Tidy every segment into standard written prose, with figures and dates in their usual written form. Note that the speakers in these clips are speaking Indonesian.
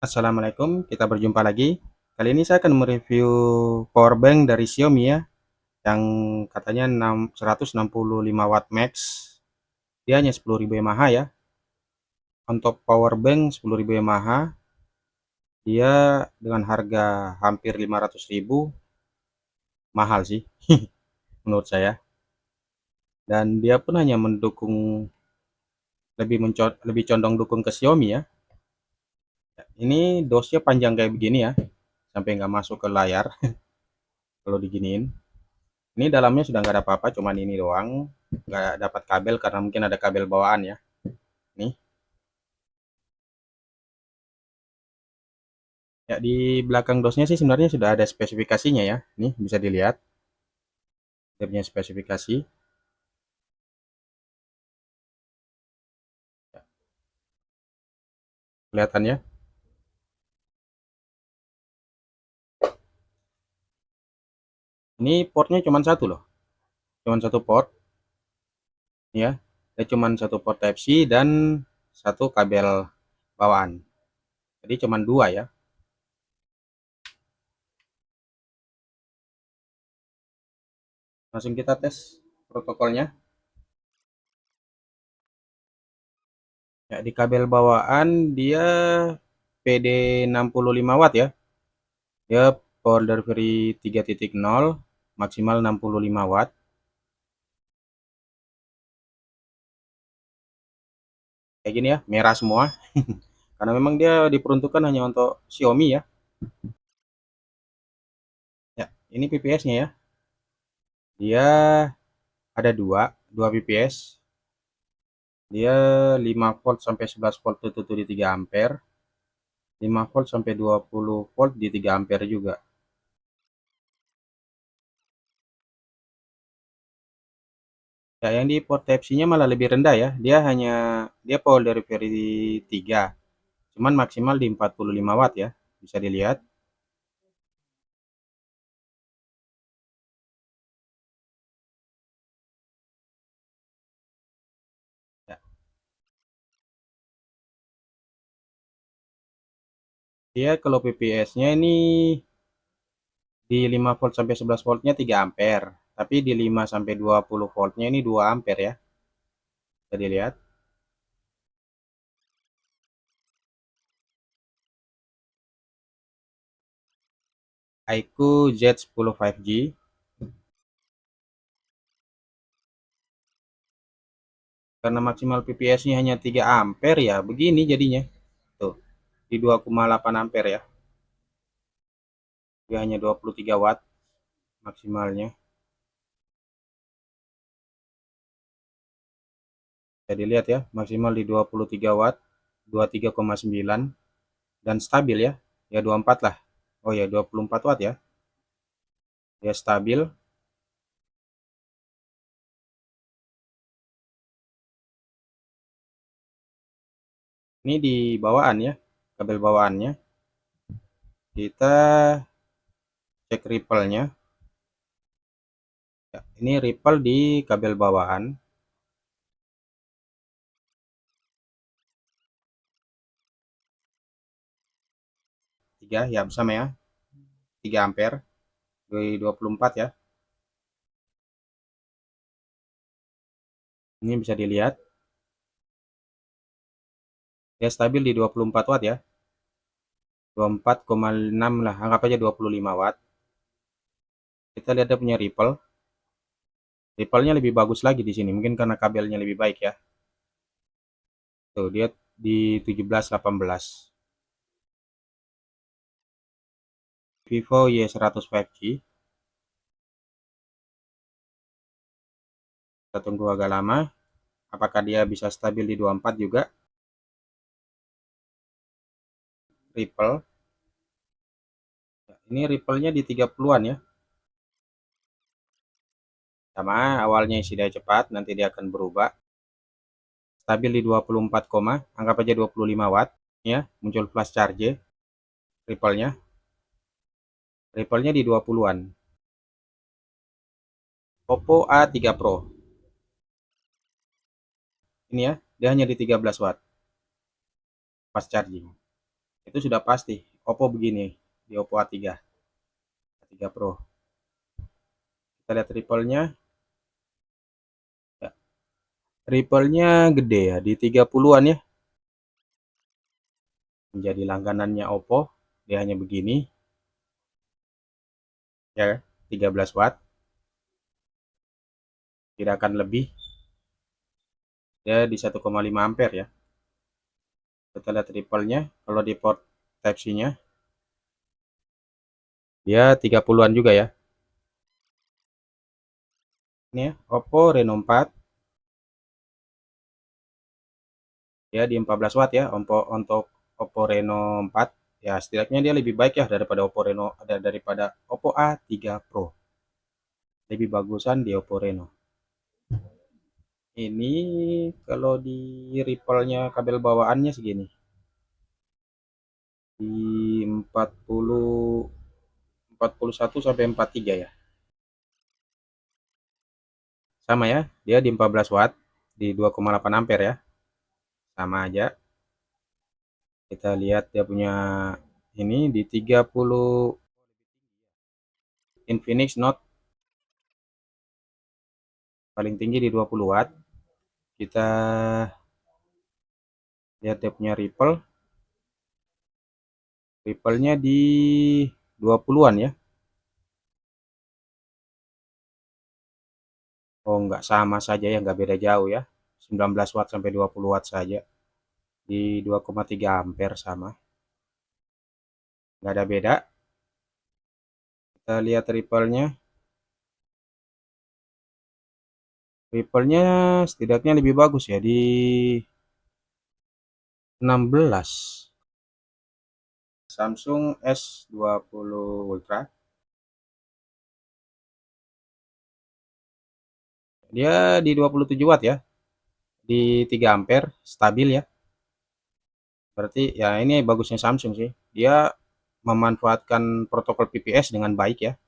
Assalamualaikum, kita berjumpa lagi. Kali ini saya akan mereview power bank dari Xiaomi ya, yang katanya 165 watt max. Dia hanya 10.000 mAh ya. Untuk power bank 10.000 mAh, dia dengan harga hampir 500.000, mahal sih menurut saya. Dan dia pun hanya mendukung lebih condong dukung ke Xiaomi ya. Ini dosnya panjang kayak begini ya, sampai nggak masuk ke layar kalau diginiin. Ini dalamnya sudah nggak ada apa-apa, cuman ini doang. Nggak dapat kabel karena mungkin ada kabel bawaan ya. Nih, ya di belakang dosnya sih sebenarnya sudah ada spesifikasinya ya. Nih bisa dilihat dia punya spesifikasi. Kelihatan ya. Ini portnya cuma satu loh, cuma satu port ya. Dia cuma satu port Type C dan satu kabel bawaan. Jadi cuma dua ya. Langsung kita tes protokolnya. Ya di kabel bawaan dia PD 65 watt ya. Dia power delivery 3.0, maksimal 65 watt. Kayak gini ya, merah semua. Karena memang dia diperuntukkan hanya untuk Xiaomi ya. Ya, ini PPS-nya ya. Dia ada dua PPS. Dia 5 volt sampai 11 volt itu di 3 ampere, 5 volt sampai 20 volt di 3 ampere juga. Ya, yang di port Type C-nya malah lebih rendah ya. Dia power dari 3. Cuman maksimal di 45 watt ya. Bisa dilihat. Ya, dia kalau PPS-nya ini di 5 volt sampai 11 voltnya 3 ampere, tapi di 5 sampai 20 voltnya ini 2 ampere ya. Bisa dilihat. iQOO Z10 5G karena maksimal PPS-nya hanya 3 ampere ya, begini jadinya. Tuh, di 2,8 ampere ya. Dia hanya 23 watt maksimalnya. Bisa dilihat ya, maksimal di 23 watt, 23,9 dan stabil ya. Ya 24 lah. Oh ya, 24 watt ya. Dia stabil. Ini di bawaan ya, kabel bawaannya. Kita cek ripple-nya. Ya, ini ripple di kabel bawaan 3 ya, sama ya, 3 ampere dari 24 ya. Ini bisa dilihat dia stabil di 24 watt ya. 24,6 lah, anggap aja 25 watt. Kita lihat dia punya ripple. Ripple-nya lebih bagus lagi di sini, mungkin karena kabelnya lebih baik ya. Tuh, dia di 17-18. Vivo Y100 5G. Kita tunggu agak lama. Apakah dia bisa stabil di 24 juga? Ripple. Ini ripple-nya di 30-an ya. Sama, awalnya isi daya cepat, nanti dia akan berubah. Stabil di 24, anggap aja 25 watt ya, muncul flash charge ripple-nya. Ripple-nya di 20-an. Oppo A3 Pro. Ini ya, dia hanya di 13 watt fast charging. Itu sudah pasti. Oppo begini di Oppo A3, A3 Pro. Kita lihat ripple-nya. Ya, ripple-nya gede ya, di 30-an ya. Menjadi langganannya Oppo, dia hanya begini, ya, 13 watt, tidak akan lebih. Dia di 1,5 ampere ya. Kita lihat ripple-nya, kalau di port Type-C-nya, dia 30-an juga ya. Ini ya, Oppo Reno 4, ya di 14 watt ya, untuk Oppo Reno 4. Ya setidaknya dia lebih baik ya daripada Oppo A3 Pro. Lebih bagusan di Oppo Reno. Ini kalau di ripple-nya kabel bawaannya segini. Di 41 sampai 43 ya. Sama ya, dia di 14 watt, di 2,8 ampere ya. Sama aja. Kita lihat dia punya ini di 30 Infinix Note paling tinggi di 20 watt. Kita lihat dia punya ripple-nya di 20-an ya. Oh enggak, sama saja ya, enggak beda jauh ya. 19 watt sampai 20 watt saja. Di 2,3 ampere sama. Enggak ada beda. Kita lihat ripple-nya. Ripple-nya setidaknya lebih bagus ya di 16. Samsung S20 Ultra. Dia di 27 watt ya. Di 3 ampere, stabil ya. Berarti ya ini bagusnya Samsung sih. Dia memanfaatkan protokol PPS dengan baik ya.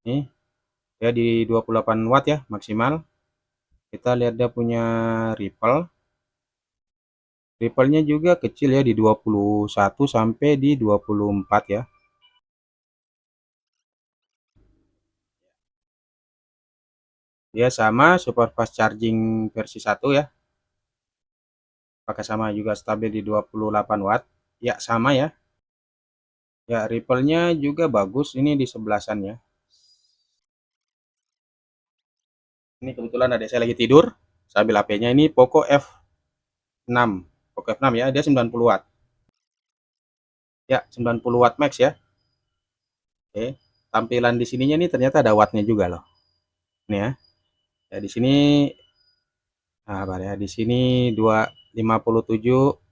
Nih, dia di 28 watt ya maksimal. Kita lihat dia punya ripple. Ripple-nya juga kecil ya, di 21 sampai di 24 ya. Dia sama super fast charging versi 1 ya. Pakai sama juga stabil di 28 watt. Ya, sama ya. Ya, ripple-nya juga bagus ini di sebelasan ya. Ini kebetulan adik saya lagi tidur. Saya ambil HP-nya, ini Poco F6. Poco F6 ya, dia 90 watt. Ya, 90 watt max ya. Oke. Tampilan di sininya nih ternyata ada wattnya juga loh. Nih ya. Ya di sini ya di sini 25741.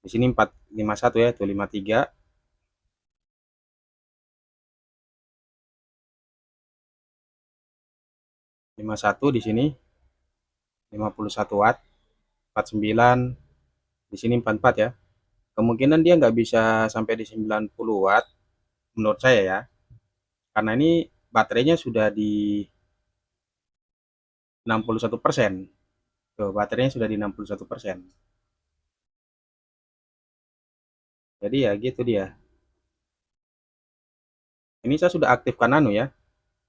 Di sini 451 ya, tuh 53. 51 di sini 51 watt, 49 di sini 44 ya. Kemungkinan dia nggak bisa sampai di 90 watt menurut saya ya. Karena ini baterainya sudah di 61%. Tuh, baterainya sudah di 61%. Jadi ya gitu dia. Ini saya sudah aktifkan ya.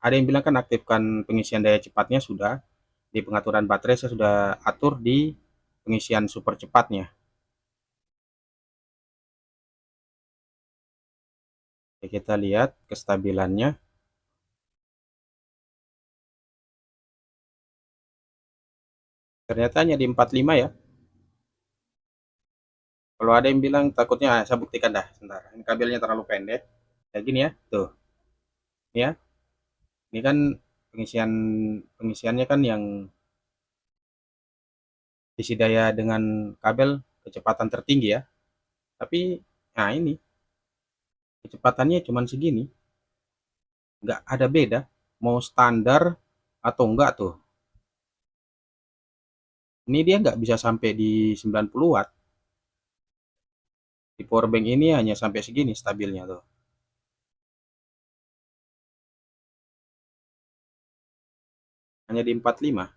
Ada yang bilang kan aktifkan pengisian daya cepatnya sudah. Di pengaturan baterai saya sudah atur di pengisian super cepatnya. Oke, kita lihat kestabilannya. Ternyata hanya di 45 ya. Kalau ada yang bilang takutnya, saya buktikan dah sebentar. Ini kabelnya terlalu pendek. Kayak gini ya. Tuh. Ini ya. Ini kan pengisiannya kan yang isi daya dengan kabel kecepatan tertinggi ya. Tapi nah ini kecepatannya cuma segini. Nggak ada beda. Mau standar atau enggak tuh. Ini dia nggak bisa sampai di 90 watt. Di powerbank ini hanya sampai segini stabilnya tuh. Hanya di 45.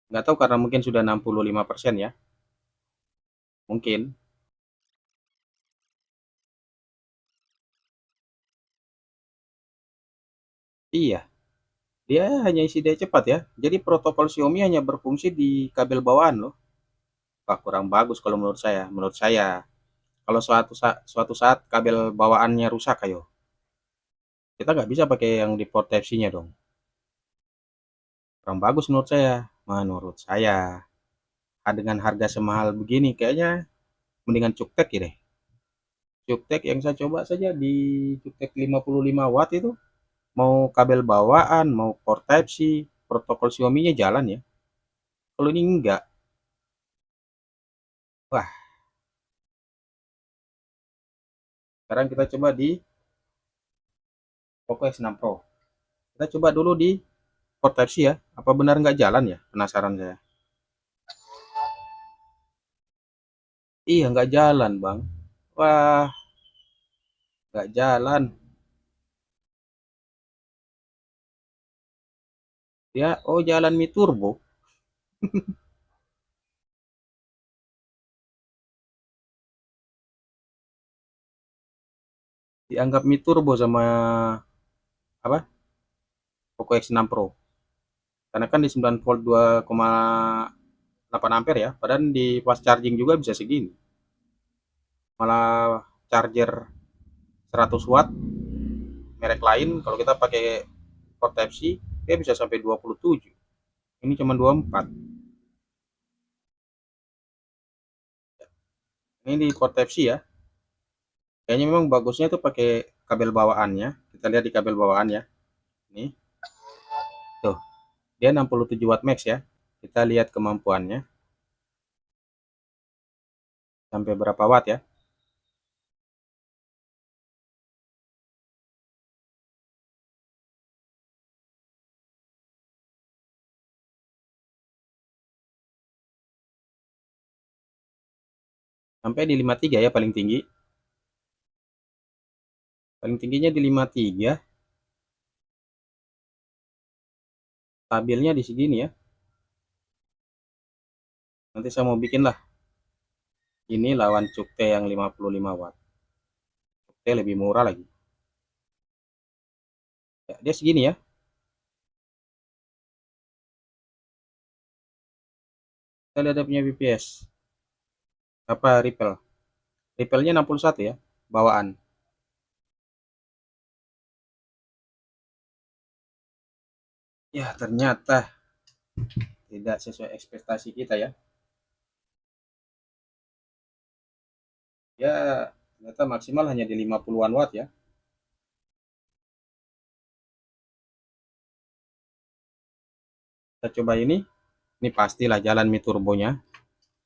Nggak tahu karena mungkin sudah 65% ya. Mungkin. Iya, dia hanya isi daya cepat ya. Jadi protokol Xiaomi hanya berfungsi di kabel bawaan loh. Wah, kurang bagus kalau menurut saya. Menurut saya, kalau suatu saat kabel bawaannya rusak, ayo, kita nggak bisa pakai yang di port Type-C-nya dong. Kurang bagus menurut saya. Menurut saya, dengan harga semahal begini, kayaknya mendingan Cuktek ya deh. Cuktek yang saya coba saja di Cuktek 55 watt itu, mau kabel bawaan, mau port Type-C, protokol Xiaomi-nya jalan ya. Kalau ini enggak. Wah, sekarang kita coba di Poco X6 Pro. Kita coba dulu di port Type-C ya. Apa benar nggak jalan ya? Penasaran saya. Iya, nggak jalan, Bang. Wah, nggak jalan. Ya, oh jalan Mi Turbo. Dianggap Mi Turbo sama apa? Poco X6 Pro. Karena kan di 9 volt 2,8 ampere ya. Padahal di fast charging juga bisa segini. Malah charger 100 watt merek lain kalau kita pakai port Type C dia bisa sampai 27. Ini cuma 24. Ini di port Type C ya. Kayaknya memang bagusnya tuh pakai kabel bawaannya. Kita lihat di kabel bawaan ya. Nih, tuh. Dia 67 watt max ya. Kita lihat kemampuannya sampai berapa watt ya. Sampai di 53 ya paling tinggi. Paling tingginya di 53. Stabilnya di segini ya. Nanti saya mau bikin lah. Ini lawan Cukte yang 55 watt. Cukte lebih murah lagi. Ya, dia segini ya. Kita lihat dia punya BPS. Apa Ripple? Ripple-nya 61 ya. Bawaan. Ya, ternyata tidak sesuai ekspektasi kita ya. Ya, ternyata maksimal hanya di 50-an watt ya. Kita coba ini. Ini pastilah jalan Mi turbonya.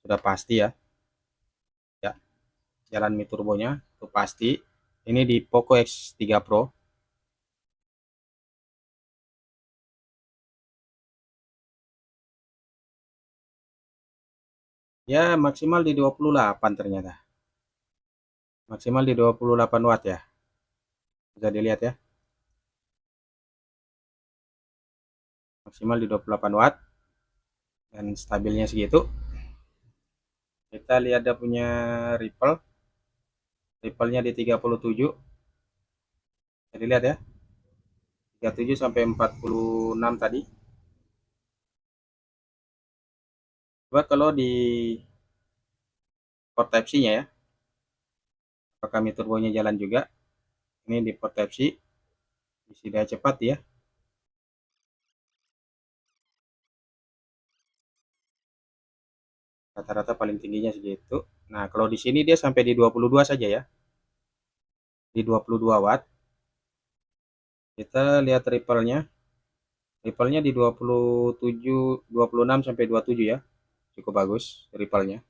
Sudah pasti ya. Ya, jalan Mi turbonya itu pasti. Ini di Poco X3 Pro. Ya, maksimal di 28 ternyata. Maksimal di 28 watt ya. Bisa dilihat ya. Maksimal di 28 watt dan stabilnya segitu. Kita lihat dia punya ripple. Ripple-nya di 37. Bisa dilihat ya. 37 sampai 46 tadi. Coba kalau di port Type C-nya ya. Apakah Mi turbonya jalan juga? Ini di port Type C. Isi daya cepat ya. Rata-rata paling tingginya segitu. Nah, kalau di sini dia sampai di 22 saja ya. Di 22 watt. Kita lihat ripple-nya. Ripple-nya di 27, 26 sampai 27 ya. Cukup bagus ripple-nya.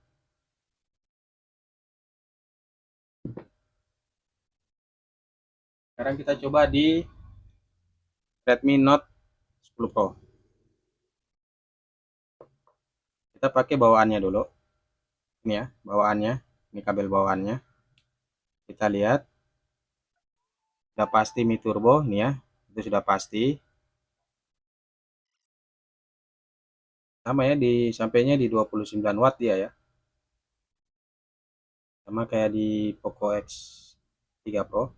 Sekarang kita coba di Redmi Note 10 Pro. Kita pakai bawaannya dulu. Ini ya, bawaannya. Ini kabel bawaannya. Kita lihat. Sudah pasti Mi Turbo ini ya. Itu sudah pasti. Sama ya di sampainya di 29 watt dia ya. Sama kayak di Poco X3 Pro.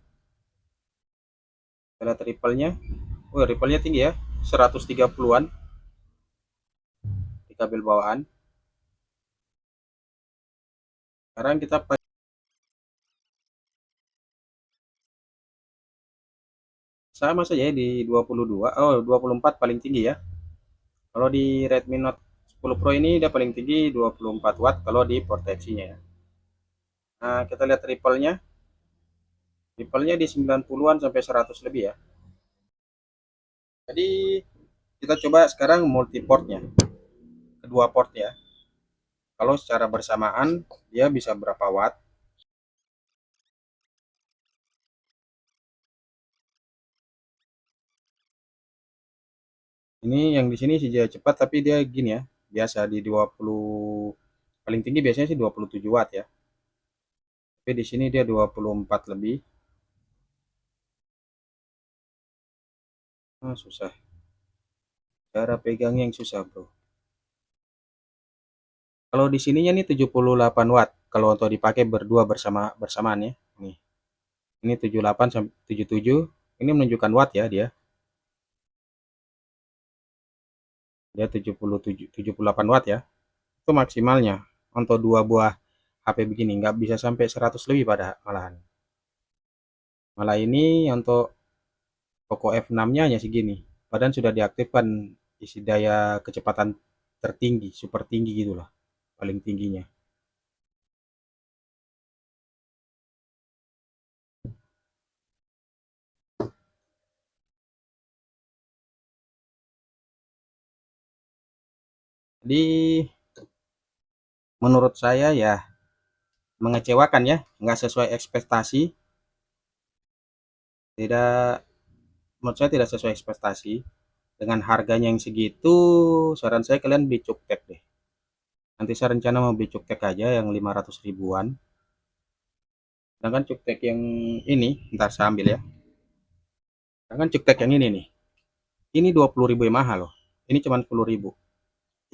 Kita lihat triple-nya. Oh, ripple-nya tinggi ya, 130-an di kabel bawaan. Sekarang kita pakai sama saja ya di 22, oh 24 paling tinggi ya. Kalau di Redmi Note 10 Pro ini dia paling tinggi 24 watt kalau di proteksinya ya. Nah, kita lihat ripple-nya. Ripple-nya di 90-an sampai 100 lebih ya. Jadi kita coba sekarang multiportnya, kedua port ya. Kalau secara bersamaan dia bisa berapa watt? Ini yang di sini sih dia cepat tapi dia gini ya. Biasa di 20, paling tinggi biasanya sih 27 watt ya. Tapi di sini dia 24 lebih. Susah. Cara pegangnya yang susah, Bro. Kalau di sininya nih 78 watt kalau untuk dipakai berdua bersamaan ya. Nih. Ini 78 sampai 77. Ini menunjukkan watt ya dia. Dia 77 78 watt ya. Itu maksimalnya. Untuk dua buah HP begini nggak bisa sampai 100 lebih pada malahan. Malah ini untuk Poco F6-nya hanya segini. Padahal sudah diaktifkan isi daya kecepatan tertinggi, super tinggi gitulah, paling tingginya. Jadi menurut saya ya mengecewakan ya, nggak sesuai ekspektasi. Tidak, menurut saya tidak sesuai ekspektasi. Dengan harganya yang segitu, saran saya kalian beli cuktek deh. Nanti saya rencana mau beli cuktek aja yang 500 ribuan. Sedangkan cuktek yang ini, ntar saya ambil ya. Sedangkan cuktek yang ini nih, ini 20 ribu yang mahal loh. Ini cuma 10 ribu.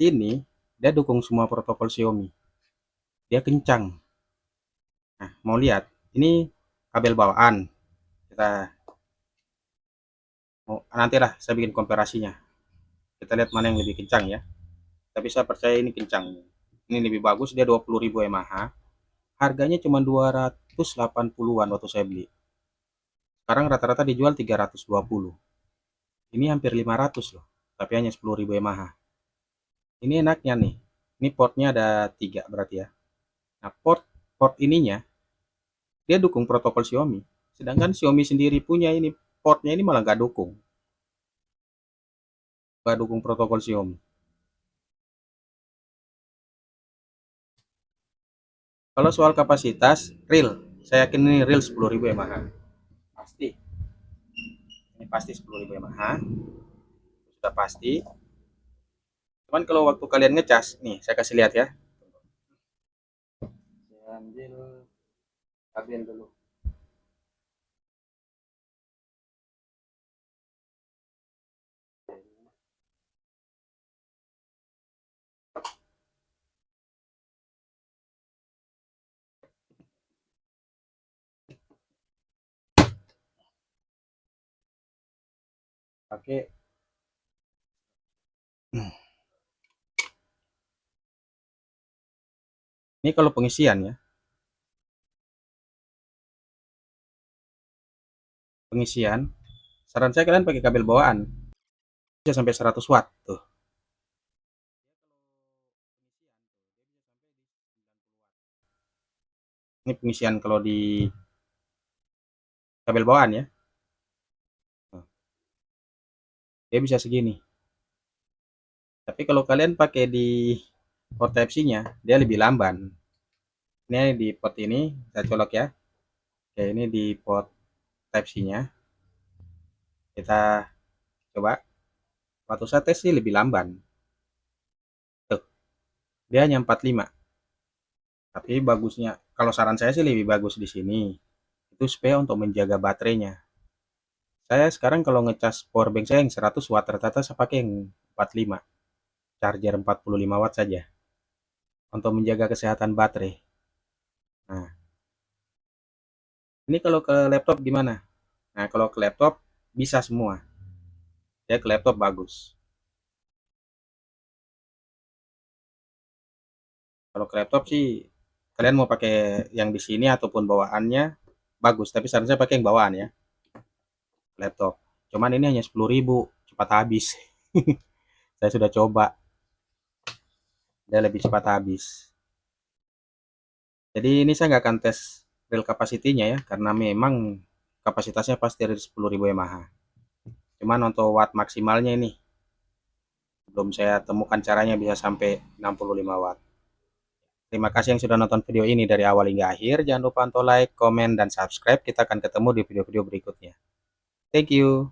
Ini dia dukung semua protokol Xiaomi. Dia kencang. Nah, mau lihat? Ini kabel bawaan. Kita mau nantilah saya bikin komparasinya. Kita lihat mana yang lebih kencang ya. Tapi saya percaya ini kencang. Ini lebih bagus, dia 20 ribu mAh. Harganya cuma 280-an waktu saya beli. Sekarang rata-rata dijual 320. Ini hampir 500 loh. Tapi hanya 10 ribu mAh. Ini enaknya nih. Ini portnya ada 3 berarti ya. Nah, port port ininya dia dukung protokol Xiaomi. Sedangkan Xiaomi sendiri punya ini portnya ini malah nggak dukung protokol Xiaomi. Kalau soal kapasitas real, saya yakin ini real 10 ribu mAh. Pasti, ini pasti 10 ribu mAh, sudah pasti. Cuman kalau waktu kalian ngecas, nih saya kasih lihat ya. Saya ambil kabel dulu. Pakai ini kalau pengisian ya, pengisian. Saran saya kalian pakai kabel bawaan, bisa sampai 100 watt tuh. Ini pengisian kalau di kabel bawaan ya. Dia bisa segini. Tapi kalau kalian pakai di port Type-C-nya, dia lebih lamban. Ini di port ini, saya colok ya. Oke, ini di port Type-C-nya. Kita coba. Waktu saya tes sih lebih lamban. Tuh, dia hanya 45. Tapi bagusnya, kalau saran saya sih lebih bagus di sini. Itu supaya untuk menjaga baterainya. Saya sekarang kalau ngecas power bank saya yang 100 watt, rata-rata saya pakai yang 45. Charger 45 watt saja. Untuk menjaga kesehatan baterai. Nah, ini kalau ke laptop gimana? Nah, kalau ke laptop bisa semua. dia ke laptop bagus. Kalau ke laptop sih kalian mau pakai yang di sini ataupun bawaannya bagus, tapi seharusnya pakai yang bawaan ya, laptop. Cuman ini hanya 10.000, cepat habis. Saya sudah coba, dia lebih cepat habis. Jadi ini saya nggak akan tes real capacity-nya ya, karena memang kapasitasnya pasti dari 10.000 mAh. Cuman untuk watt maksimalnya ini belum saya temukan caranya bisa sampai 65 watt. Terima kasih yang sudah nonton video ini dari awal hingga akhir. Jangan lupa untuk like, komen, dan subscribe. Kita akan ketemu di video-video berikutnya. Thank you.